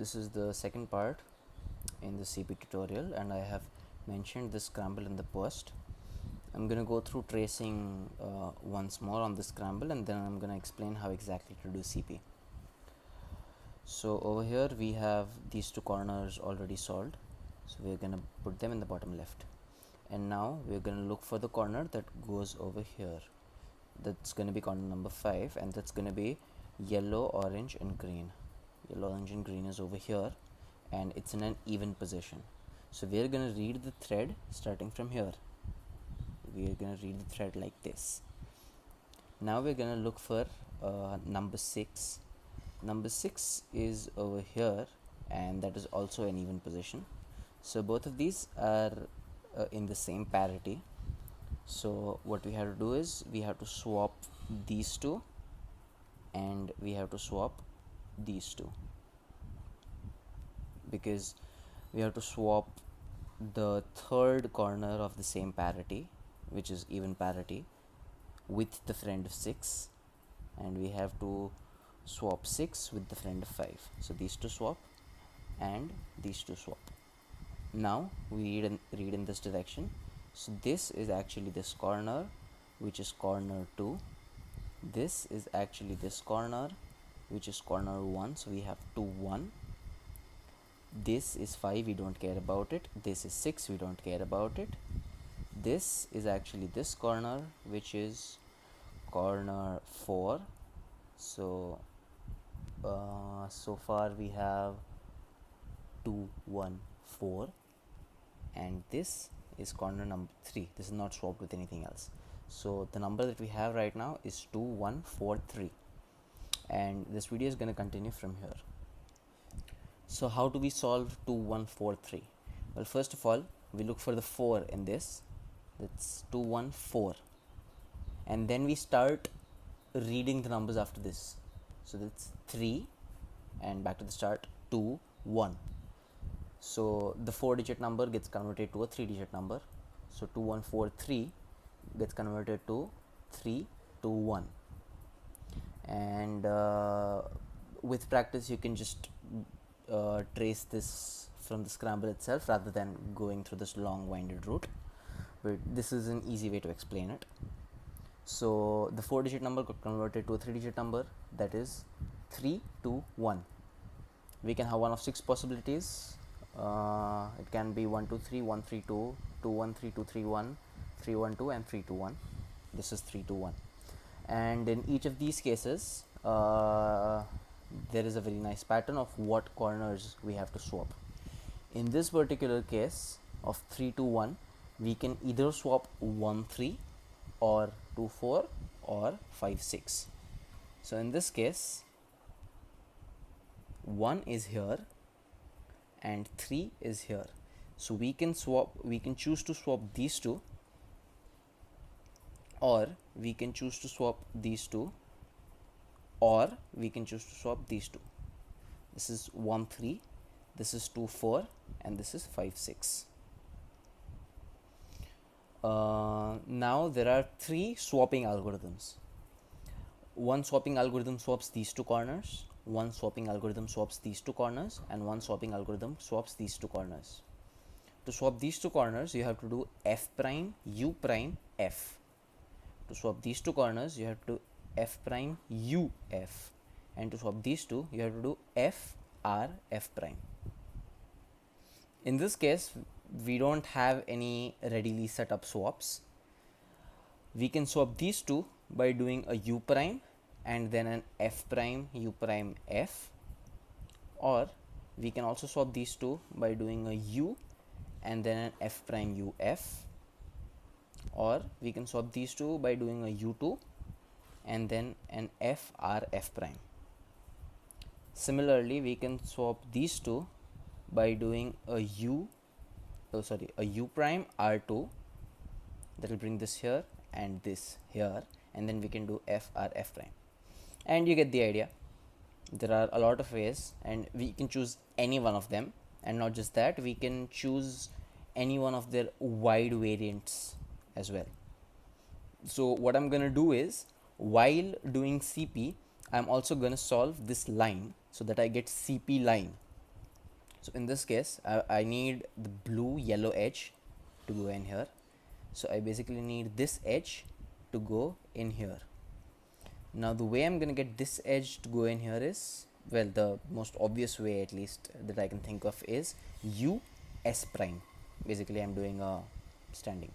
this is the second part in the CP tutorial, and I have mentioned this scramble in the post. I'm going to go through tracing once more on the scramble, and then I'm going to explain how exactly to do CP. So over here we have these two corners already solved, so we're going to put them in the bottom left, and now we're going to look for the corner that goes over here. That's going to be corner number 5, and that's going to be yellow, orange and green. Yellow, orange and green is over here, and it's in an even position. So we're going to read the thread starting from here. We're going to read the thread like this. Now we're going to look for number 6. Number 6 is over here, and that is also an even position. So both of these are in the same parity. So what we have to do is we have to swap these two, and we have to swap these two, because we have to swap the third corner of the same parity, which is even parity, with the friend of 6, and we have to swap 6 with the friend of 5. So these two swap and these two swap. Now we read in this direction. So this is actually this corner, which is corner 2. This is actually this corner, which is corner 1. So we have 2 1. This is 5, we don't care about it. This is 6, we don't care about it. This is actually this corner, which is corner 4. So so far we have 2 1 4, and this is corner number 3. This is not swapped with anything else. So the number that we have right now is 2 1 4 3, and this video is going to continue from here. So how do we solve 2 1 4 3? Well, first of all, we look for the 4 in this. That's 2 1 4, and then we start reading the numbers after this. So that's 3, and back to the start, 2 1. So the 4-digit number gets converted to a 3-digit number. So 2 1 4 3 gets converted to 3 2 1, and with practice you can just trace this from the scramble itself rather than going through this long winded route, but this is an easy way to explain it. So the 4-digit number got converted to a 3-digit number, that is 3 2 1. We can have one of 6 possibilities. It can be 1 2 3 1 3 2, 2 1 3 2 3 1, 3 1 2, and 3 2 1. This is 3 2 1, and in each of these cases there is a very nice pattern of what corners we have to swap. In this particular case of 3 2 1, we can either swap 1 3 or 2 4 or 5 6. So in this case 1 is here and 3 is here. So we can choose to swap these two, or we can choose to swap these two, or we can choose to swap these two. This is 1 3, this is 2 4, and this is 5 6. Now there are 3 swapping algorithms. One swapping algorithm swaps these two corners, one swapping algorithm swaps these two corners, and one swapping algorithm swaps these two corners. To swap these two corners, you have to do f prime u prime f. To swap these two corners, you have to do f prime u f, and to swap these two, you have to do f r f prime. In this case, we don't have any readily set up swaps. We can swap these two by doing a u prime and then an f prime u prime f, or we can also swap these two by doing a u and then an f prime u f, or we can swap these two by doing a u2 and then an f r f prime. Similarly, we can swap these two by doing a u prime r2, that will bring this here and this here, and then we can do f r f prime, and you get the idea. There are a lot of ways, and we can choose any one of them, and not just that, we can choose any one of their wide variants as well. So what I'm going to do is, while doing CP, I'm also going to solve this line so that I get CP line. So in this case, I need the blue yellow edge to go in here. So I basically need this edge to go in here. Now the way I'm going to get this edge to go in here is, well, the most obvious way at least that I can think of is U S prime. Basically I'm doing a standing,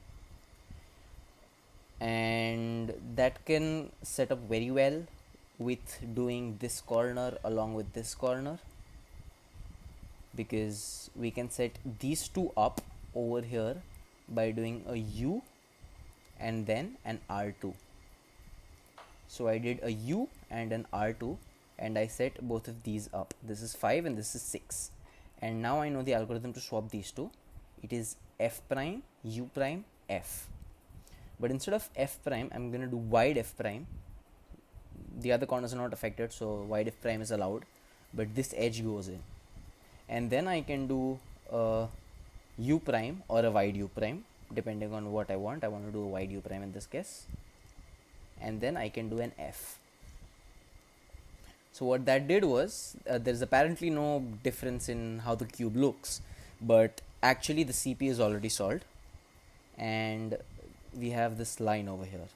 and that can set up very well with doing this corner along with this corner, because we can set these two up over here by doing a U and then an R2. So I did a U and an R2 and I set both of these up. This is 5 and this is 6, and now I know the algorithm to swap these two. It is F prime, U prime, F. But instead of F prime, I'm going to do wide F prime. The other corners are not affected, so wide F prime is allowed, but this edge goes in. And then I can do a U prime or a wide U prime depending on what I want. I want to do a wide U prime in this case, and then I can do an F. So what that did was, there's apparently no difference in how the cube looks, but actually the CP is already solved and we have this line over here.